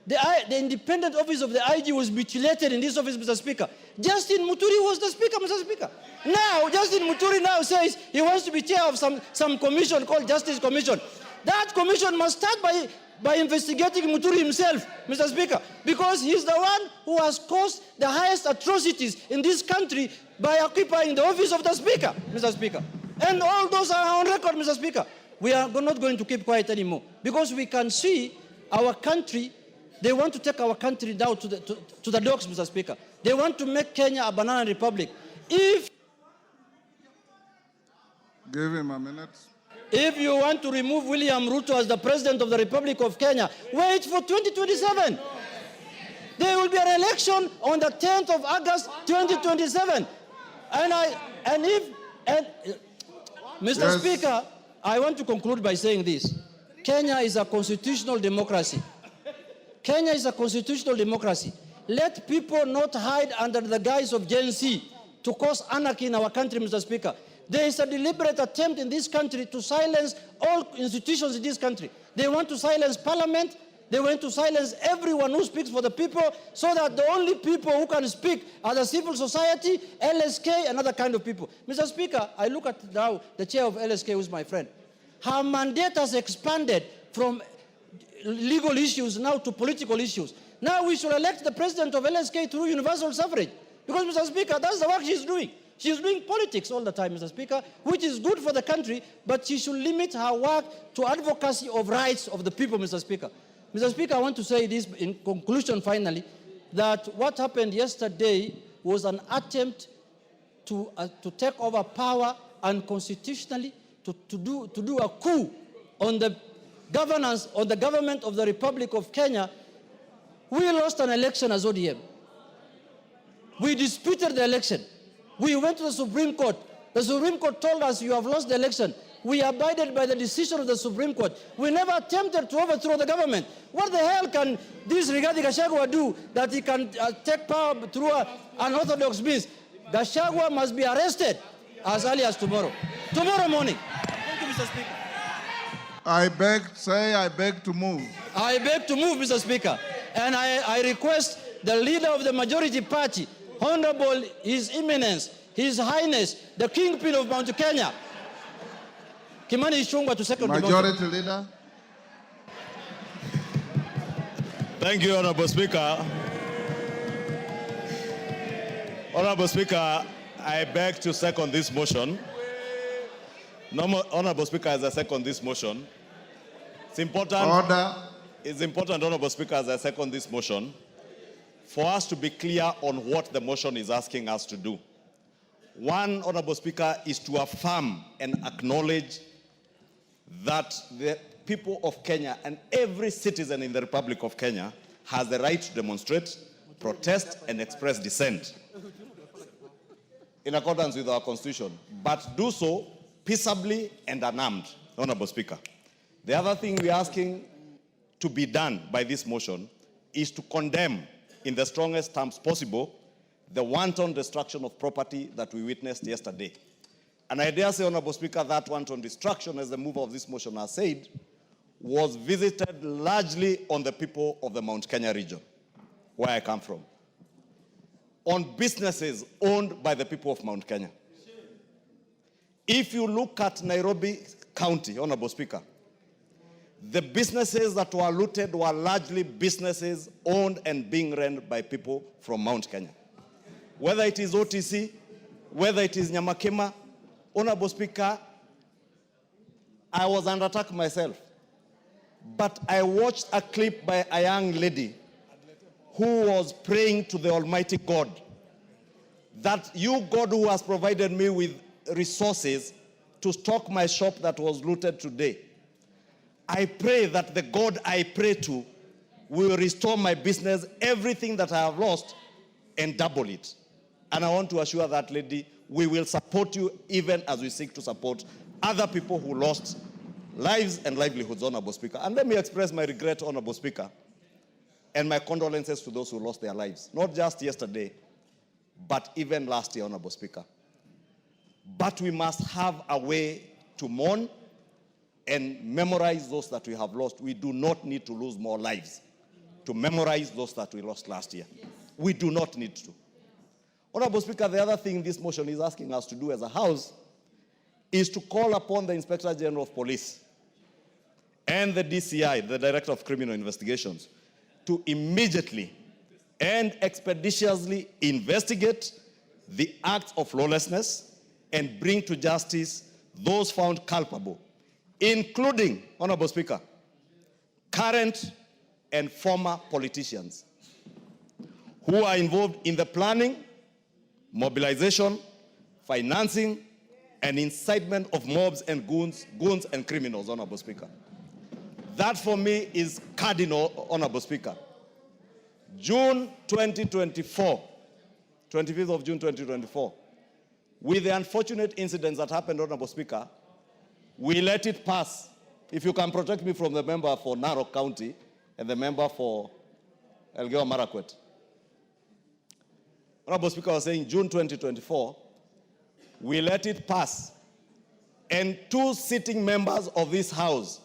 The independent office of the IG was mutilated in this office, Mr. Speaker. Justin Muturi was the Speaker, Mr. Speaker. Now, Justin Muturi now says he wants to be chair of some commission called Justice Commission. That commission must start by investigating Muturi himself, Mr. Speaker, because he's the one who has caused the highest atrocities in this country by occupying the office of the Speaker, Mr. Speaker. And all those are on record, Mr. Speaker. We are not going to keep quiet anymore because we can see our country. They want to take our country down to the dogs, Mr. Speaker. They want to make Kenya a banana republic. Give him a minute. If you want to remove William Ruto as the President of the Republic of Kenya, wait for 2027. There will be an election on the 10th of August, 2027. Mr. Speaker, I want to conclude by saying this. Kenya is a constitutional democracy. Kenya is a constitutional democracy. Let people not hide under the guise of Gen Z to cause anarchy in our country, Mr. Speaker. There is a deliberate attempt in this country to silence all institutions in this country. They want to silence parliament. They want to silence everyone who speaks for the people so that the only people who can speak are the civil society, LSK, and other kind of people. Mr. Speaker, I look at now the chair of LSK, who is my friend. Her mandate has expanded from legal issues now to political issues. Now we should elect the president of LSK through universal suffrage. Because, Mr. Speaker, that's the work she's doing. She's doing politics all the time, Mr. Speaker, which is good for the country, but she should limit her work to advocacy of rights of the people, Mr. Speaker. Mr. Speaker, I want to say this in conclusion finally, that what happened yesterday was an attempt to take over power unconstitutionally, to do a coup on the governance, on the government of the Republic of Kenya. We lost an election as ODM. We disputed the election. We went to the Supreme Court. The Supreme Court told us, you have lost the election. We abided by the decision of the Supreme Court. We never attempted to overthrow the government. What the hell can this Rigathi Gachagua do that he can take power through unorthodox means? Gachagua must be arrested as early as tomorrow. Tomorrow morning. Thank you, Mr. Speaker. I beg to move. I beg to move, Mr. Speaker. And I request the leader of the majority party, Honorable His Eminence, His Highness, the Kingpin of Mount Kenya, Kimani Ichungwah, to second Majority the motion. Leader. Thank you, Honorable Speaker. Honorable Speaker, I beg to second this motion. Honorable Speaker, as I second this motion, it's important. Order. It's important, Honorable Speaker, as I second this motion, for us to be clear on what the motion is asking us to do. One, Honorable Speaker, is to affirm and acknowledge that the people of Kenya and every citizen in the Republic of Kenya has the right to demonstrate, protest, and express dissent in accordance with our Constitution, but do so peaceably and unarmed, Honorable Speaker. The other thing we're asking to be done by this motion is to condemn in the strongest terms possible the wanton destruction of property that we witnessed yesterday. And I dare say, Honorable Speaker, that wanton destruction, as the mover of this motion has said, was visited largely on the people of the Mount Kenya region, where I come from, on businesses owned by the people of Mount Kenya. If you look at Nairobi County, Honorable Speaker, the businesses that were looted were largely businesses owned and being run by people from Mount Kenya. Whether it is OTC, whether it is Nyamakema, Honorable Speaker, I was under attack myself. But I watched a clip by a young lady who was praying to the Almighty God that you, God, who has provided me with resources to stock my shop that was looted today, I pray that the God I pray to will restore my business, everything that I have lost, and double it. And I want to assure that lady, we will support you even as we seek to support other people who lost lives and livelihoods, Honorable Speaker. And let me express my regret, Honorable Speaker, and my condolences to those who lost their lives, not just yesterday, but even last year, Honorable Speaker. But we must have a way to mourn and memorize those that we have lost. We do not need to lose more lives. to memorize those that we lost last year. We do not need to. Honorable Speaker, the other thing this motion is asking us to do as a House is to call upon the Inspector General of Police and the DCI, the Director of Criminal Investigations, to immediately and expeditiously investigate the acts of lawlessness and bring to justice those found culpable, including, Honorable Speaker, current and former politicians who are involved in the planning, mobilization, financing, and incitement of mobs and goons and criminals, Honorable Speaker. That for me is cardinal, Honorable Speaker. June 2024, 25th of June 2024, with the unfortunate incidents that happened, Honorable Speaker, we let it pass. If you can protect me from the member for Narok County and the member for Elgeyo Marakwet. Honorable Speaker was saying June 2024, we let it pass. And 2 sitting members of this House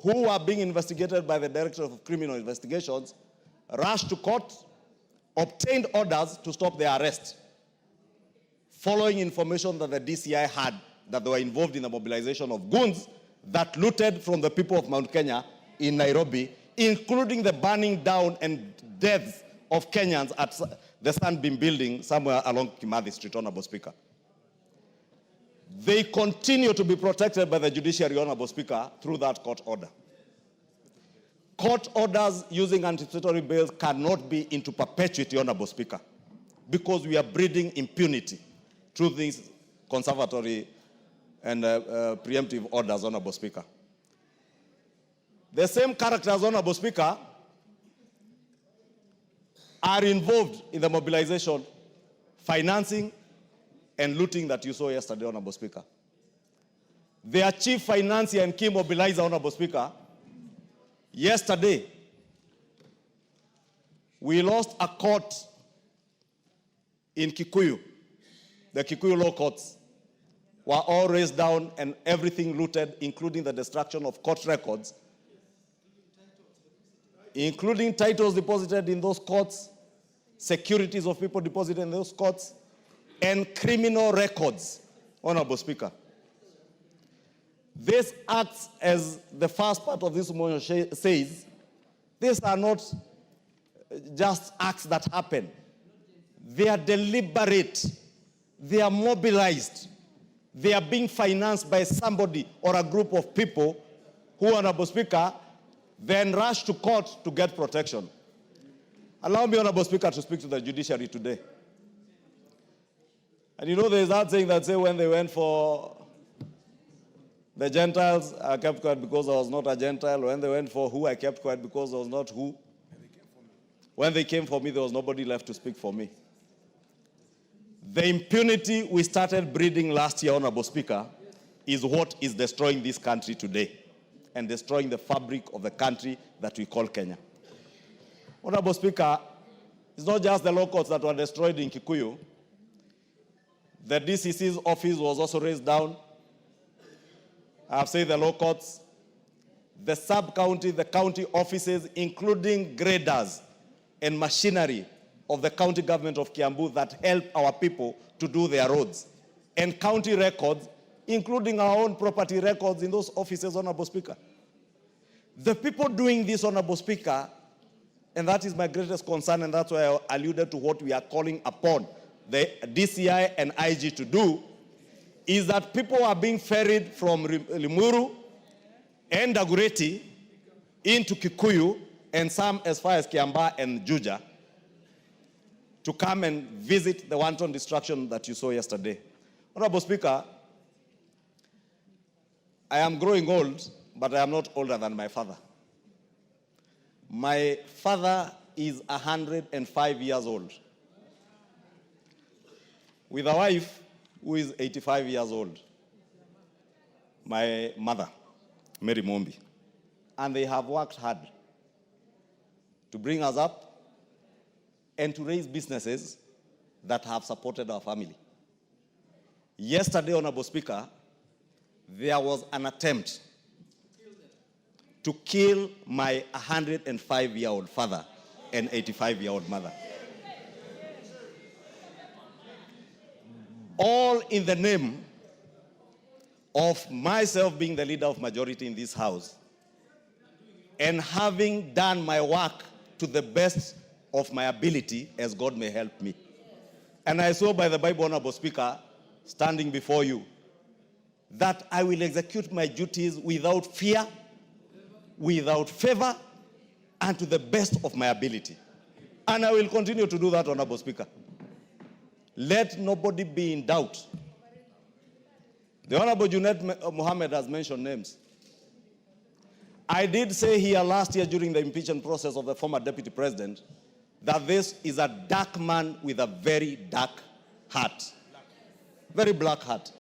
who are being investigated by the Director of Criminal Investigations rushed to court, obtained orders to stop their arrest, following information that the DCI had that they were involved in the mobilization of goons that looted from the people of Mount Kenya in Nairobi, including the burning down and deaths of Kenyans at the Sunbeam building somewhere along Kimathi Street, Honorable Speaker. They continue to be protected by the judiciary, Honorable Speaker, through that court order. Court orders using anticipatory bails cannot be into perpetuity, Honorable Speaker, because we are breeding impunity through these conservatory and preemptive orders, Honorable Speaker. The same characters, Honorable Speaker, are involved in the mobilization, financing, and looting that you saw yesterday, Honorable Speaker. Their chief financier and key mobilizer, Honorable Speaker, yesterday, we lost a court in Kikuyu. The Kikuyu law courts were all raised down and everything looted, including the destruction of court records, including titles deposited in those courts, securities of people deposited in those courts, and criminal records, Honorable Speaker. This acts as the first part of this motion says, these are not just acts that happen. They are deliberate. They are mobilized. They are being financed by somebody or a group of people who, Honorable Speaker, then rush to court to get protection. Allow me, Honorable Speaker, to speak to the judiciary today. And you know there's that saying that say when they went for the Gentiles, I kept quiet because I was not a Gentile. When they went for who, I kept quiet because I was not who. When they came for me, there was nobody left to speak for me. The impunity we started breeding last year, Honorable Speaker, is what is destroying this country today and destroying the fabric of the country that we call Kenya. Honorable Speaker, it's not just the law courts that were destroyed in Kikuyu. The DCC's office was also raised down. I have said the law courts, the sub-county, the county offices, including graders and machinery of the county government of Kiambu that help our people to do their roads, and county records, including our own property records in those offices, Honorable Speaker. The people doing this, Honorable Speaker, and that is my greatest concern, and that's why I alluded to what we are calling upon the DCI and IG to do, is that people are being ferried from Limuru and Dagoretti into Kikuyu and some as far as Kiambaa and Juja to come and visit the wanton destruction that you saw yesterday. Honorable Speaker, I am growing old, but I am not older than my father. My father is 105 years old, with a wife who is 85 years old, my mother, Mary Mombi. And they have worked hard to bring us up and to raise businesses that have supported our family. Yesterday, Honorable Speaker, there was an attempt to kill my 105-year-old father and 85-year-old mother. All in the name of myself being the leader of majority in this house and having done my work to the best of my ability as God may help me. And I swear by the Bible, Honorable Speaker, standing before you, that I will execute my duties without fear, without favor, and to the best of my ability. And I will continue to do that, Honorable Speaker. Let nobody be in doubt. The Honorable Junaid Mohammed has mentioned names. I did say here last year during the impeachment process of the former deputy president that this is a dark man with a very dark heart. Very black heart.